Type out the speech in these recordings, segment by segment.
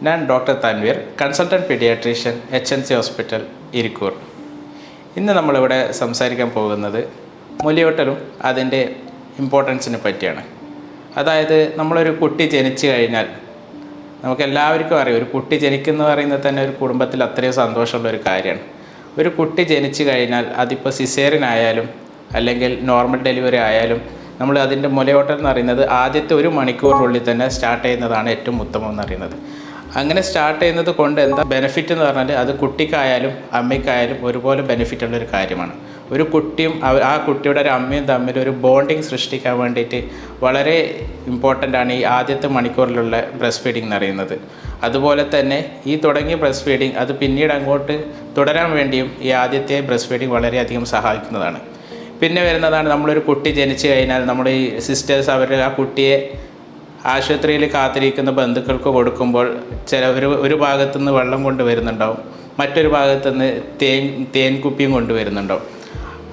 ഞാൻ doctor Tanveer, consultant paediatrician HNC hospital Irikkur. ഇന്ന് നമ്മളിവിടെ സംസാരിക്കാൻ പോകുന്നത് മുലയൂട്ടലും അതിൻ്റെ ഇമ്പോർട്ടൻസിനെ പറ്റിയാണ്. അതായത് നമ്മളൊരു കുട്ടി ജനിച്ചു കഴിഞ്ഞാൽ നമുക്കെല്ലാവർക്കും അറിയാം, ഒരു കുട്ടി ജനിക്കുന്ന പറയുന്നത് തന്നെ ഒരു കുടുംബത്തിൽ അത്രയും സന്തോഷമുള്ള ഒരു കാര്യമാണ്. ഒരു കുട്ടി ജനിച്ചു കഴിഞ്ഞാൽ അതിപ്പോൾ സിസേറിയൻ ആയാലും അല്ലെങ്കിൽ നോർമൽ ഡെലിവറി ആയാലും നമ്മൾ അതിൻ്റെ മുലയൂട്ടൽ എന്ന് പറയുന്നത് ആദ്യത്തെ 1 മണിക്കൂറിനുള്ളിൽ തന്നെ സ്റ്റാർട്ട് ചെയ്യുന്നതാണ് ഏറ്റവും ഉത്തമം എന്ന് പറയുന്നത്. അങ്ങനെ സ്റ്റാർട്ട് ചെയ്യുന്നത് കൊണ്ട് എന്താ ബെനിഫിറ്റ് എന്ന് പറഞ്ഞാൽ അത് കുട്ടിക്കായാലും അമ്മയ്ക്കായാലും ഒരുപോലെ ബെനിഫിറ്റ് ഉള്ളൊരു കാര്യമാണ്. ഒരു കുട്ടിയും ആ കുട്ടിയുടെ ഒരു അമ്മയും തമ്മിൽ ഒരു ബോണ്ടിങ് സൃഷ്ടിക്കാൻ വേണ്ടിയിട്ട് വളരെ ഇമ്പോർട്ടൻ്റ് ആണ് ഈ ആദ്യത്തെ മണിക്കൂറിലുള്ള ബ്രസ്റ്റ് ഫീഡിങ് എന്ന് പറയുന്നത്. അതുപോലെ തന്നെ ഈ തുടങ്ങിയ ബ്രസ്റ്റ് ഫീഡിങ് അത് പിന്നീട് അങ്ങോട്ട് തുടരാൻ വേണ്ടിയും ഈ ആദ്യത്തെ ബ്രസ്റ്റ് ഫീഡിങ് വളരെയധികം സഹായിക്കുന്നതാണ്. പിന്നെ വരുന്നതാണ് നമ്മളൊരു കുട്ടി ജനിച്ചു കഴിഞ്ഞാൽ നമ്മുടെ ഈ സിസ്റ്റേഴ്സ് അവർ ആ കുട്ടിയെ ആശുപത്രിയിൽ കാത്തിരിക്കുന്ന ബന്ധുക്കൾക്ക് കൊടുക്കുമ്പോൾ ഒരു ഭാഗത്തുനിന്ന് വെള്ളം കൊണ്ടുവരുന്നുണ്ടാവും, മറ്റൊരു ഭാഗത്തുനിന്ന് തേൻ കുപ്പിയും കൊണ്ടുവരുന്നുണ്ടാവും.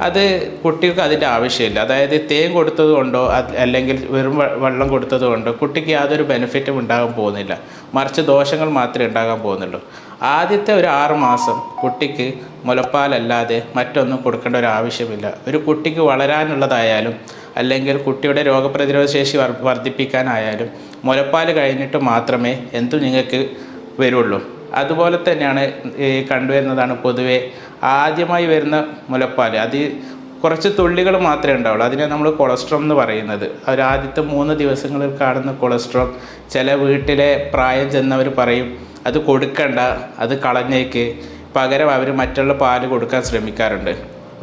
അത് കുട്ടികൾക്ക് അതിൻ്റെ ആവശ്യമില്ല. അതായത് തേൻ കൊടുത്തത് കൊണ്ടോ അല്ലെങ്കിൽ വെറും വെള്ളം കൊടുത്തത് കൊണ്ടോ കുട്ടിക്ക് യാതൊരു ബെനിഫിറ്റും ഉണ്ടാകാൻ പോകുന്നില്ല, മറിച്ച് ദോഷങ്ങൾ മാത്രമേ ഉണ്ടാകാൻ പോകുന്നുള്ളൂ. ആദ്യത്തെ ഒരു 6 മാസം കുട്ടിക്ക് മുലപ്പാലല്ലാതെ മറ്റൊന്നും കൊടുക്കേണ്ട ഒരു ആവശ്യമില്ല. ഒരു കുട്ടിക്ക് വളരാനുള്ളതായാലും അല്ലെങ്കിൽ കുട്ടിയുടെ രോഗപ്രതിരോധ ശേഷി വർദ്ധിപ്പിക്കാനായാലും മുലപ്പാൽ കഴിഞ്ഞിട്ട് മാത്രമേ എന്തും നിങ്ങൾക്ക് വരുള്ളൂ. അതുപോലെ തന്നെയാണ് കണ്ടുവരുന്നതാണ് പൊതുവേ ആദ്യമായി വരുന്ന മുലപ്പാൽ. അത് കുറച്ച് തുള്ളികൾ മാത്രമേ ഉണ്ടാവുള്ളൂ. അതിനെ നമ്മൾ കൊളസ്ട്രോം എന്ന് പറയുന്നത്. അവർ ആദ്യത്തെ 3 ദിവസങ്ങളിൽ കാണുന്ന കൊളസ്ട്രോം ചില വീട്ടിലെ പ്രായം ചെന്നവർ പറയും അത് കൊടുക്കണ്ട, അത് കളഞ്ഞേക്ക്, പകരം അവർ മറ്റുള്ള പാല് കൊടുക്കാൻ ശ്രമിക്കാറുണ്ട്.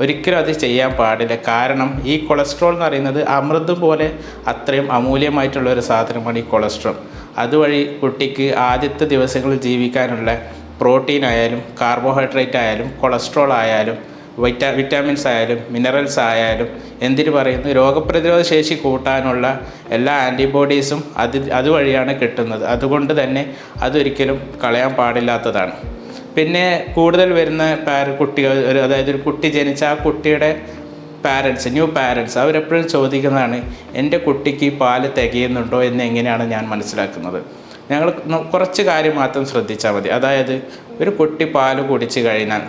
ഒരിക്കലും അത് ചെയ്യാൻ പാടില്ല. കാരണം ഈ കൊളസ്ട്രോൾ എന്ന് പറയുന്നത് അമൃതം പോലെ അത്രയും അമൂല്യമായിട്ടുള്ള ഒരു സാധനമാണ് ഈ കൊളസ്ട്രോൾ. അതുവഴി കുട്ടിക്ക് ആദ്യത്തെ ദിവസങ്ങളിൽ ജീവിക്കാനുള്ള പ്രോട്ടീൻ ആയാലും കാർബോഹൈഡ്രേറ്റ് ആയാലും കൊളസ്ട്രോൾ ആയാലും വിറ്റാമിൻസ് ആയാലും മിനറൽസ് ആയാലും എന്തിനു പറയുന്നു രോഗപ്രതിരോധ ശേഷി കൂട്ടാനുള്ള എല്ലാ ആൻറ്റിബോഡീസും അതുവഴിയാണ് കിട്ടുന്നത്. അതുകൊണ്ട് തന്നെ അതൊരിക്കലും കളയാൻ പാടില്ലാത്തതാണ്. പിന്നെ കൂടുതൽ വരുന്ന കുട്ടികൾ, അതായത് ഒരു കുട്ടി ജനിച്ച ആ കുട്ടിയുടെ ന്യൂ പാരൻസ് അവരെപ്പോഴും ചോദിക്കുന്നതാണ് എൻ്റെ കുട്ടിക്ക് ഈ പാല് തികയുന്നുണ്ടോ എന്ന് എങ്ങനെയാണ് ഞാൻ മനസ്സിലാക്കുന്നത്. ഞങ്ങൾ കുറച്ച് കാര്യം മാത്രം ശ്രദ്ധിച്ചാൽ മതി. അതായത് ഒരു കുട്ടി പാല് കുടിച്ച് കഴിഞ്ഞാൽ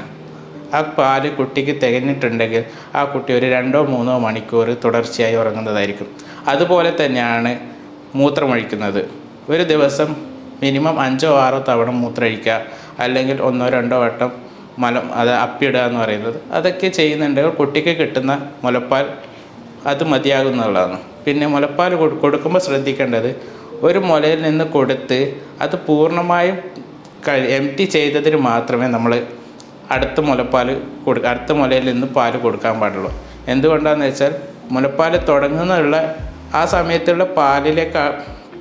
ആ പാല് കുട്ടിക്ക് തികഞ്ഞിട്ടുണ്ടെങ്കിൽ ആ കുട്ടി ഒരു 2-3 മണിക്കൂർ തുടർച്ചയായി ഉറങ്ങുന്നതായിരിക്കും. അതുപോലെ തന്നെയാണ് മൂത്രമൊഴിക്കുന്നത്. ഒരു ദിവസം മിനിമം 5-6 തവണ മൂത്രമൊഴിക്കുക, അല്ലെങ്കിൽ 1-2 വട്ടം അപ്പിടുക എന്ന് പറയുന്നത്. അതൊക്കെ ചെയ്യുന്നുണ്ടെങ്കിൽ കുട്ടിക്ക് കിട്ടുന്ന മുലപ്പാൽ അത് മതിയാകുന്നതാണ്. പിന്നെ മുലപ്പാൽ കൊടുക്കുമ്പോൾ ശ്രദ്ധിക്കേണ്ടത് ഒരു മുലയിൽ നിന്ന് കൊടുത്ത് അത് പൂർണ്ണമായും എംപ്റ്റി ചെയ്തതിന് മാത്രമേ നമ്മൾ അടുത്ത മുലയിൽ നിന്ന് പാല് കൊടുക്കാൻ പാടുള്ളൂ. എന്തുകൊണ്ടാണെന്ന് വെച്ചാൽ മുലപ്പാൽ തുടങ്ങുന്നുള്ള ആ സമയത്തുള്ള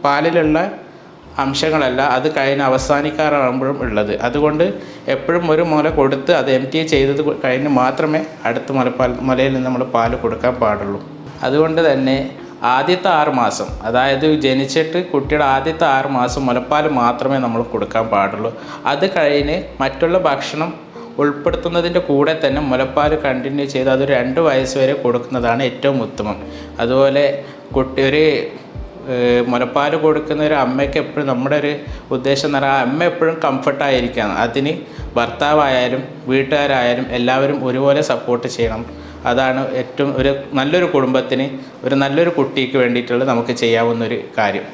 പാലിലുള്ള അംശങ്ങളല്ല അത് കഴിഞ്ഞ് അവസാനിക്കാറാകുമ്പോഴും ഉള്ളത്. അതുകൊണ്ട് എപ്പോഴും ഒരു മുല കൊടുത്ത് അത് എംപ്റ്റി ചെയ്തത് കഴിഞ്ഞ് മാത്രമേ അടുത്ത മുലയിൽ നിന്ന് നമ്മൾ പാല് കൊടുക്കാൻ പാടുള്ളൂ. അതുകൊണ്ട് തന്നെ ആദ്യത്തെ 6 മാസം, അതായത് ജനിച്ചിട്ട് കുട്ടിയുടെ ആദ്യത്തെ 6 മാസം മുലപ്പാൽ മാത്രമേ നമ്മൾ കൊടുക്കാൻ പാടുള്ളൂ. അത് കഴിഞ്ഞ് മറ്റുള്ള ഭക്ഷണം ഉൾപ്പെടുത്തുന്നതിൻ്റെ കൂടെ തന്നെ മുലപ്പാൽ കണ്ടിന്യൂ ചെയ്ത് അത് 2 വയസ്സ് വരെ കൊടുക്കുന്നതാണ് ഏറ്റവും ഉത്തമം. അതുപോലെ ഒരു മുലപ്പാൽ കൊടുക്കുന്ന ഒരു അമ്മയ്ക്ക് എപ്പോഴും നമ്മുടെ ഒരു ഉദ്ദേശം എന്ന് പറഞ്ഞാൽ അമ്മ എപ്പോഴും കംഫർട്ടായിരിക്കണം. അതിന് ഭർത്താവായാലും വീട്ടുകാരായാലും എല്ലാവരും ഒരുപോലെ സപ്പോർട്ട് ചെയ്യണം. അതാണ് ഏറ്റവും നല്ലൊരു കുടുംബത്തിന്, ഒരു നല്ലൊരു കുട്ടിക്ക് വേണ്ടിയിട്ടുള്ള നമുക്ക് ചെയ്യാവുന്നൊരു കാര്യം.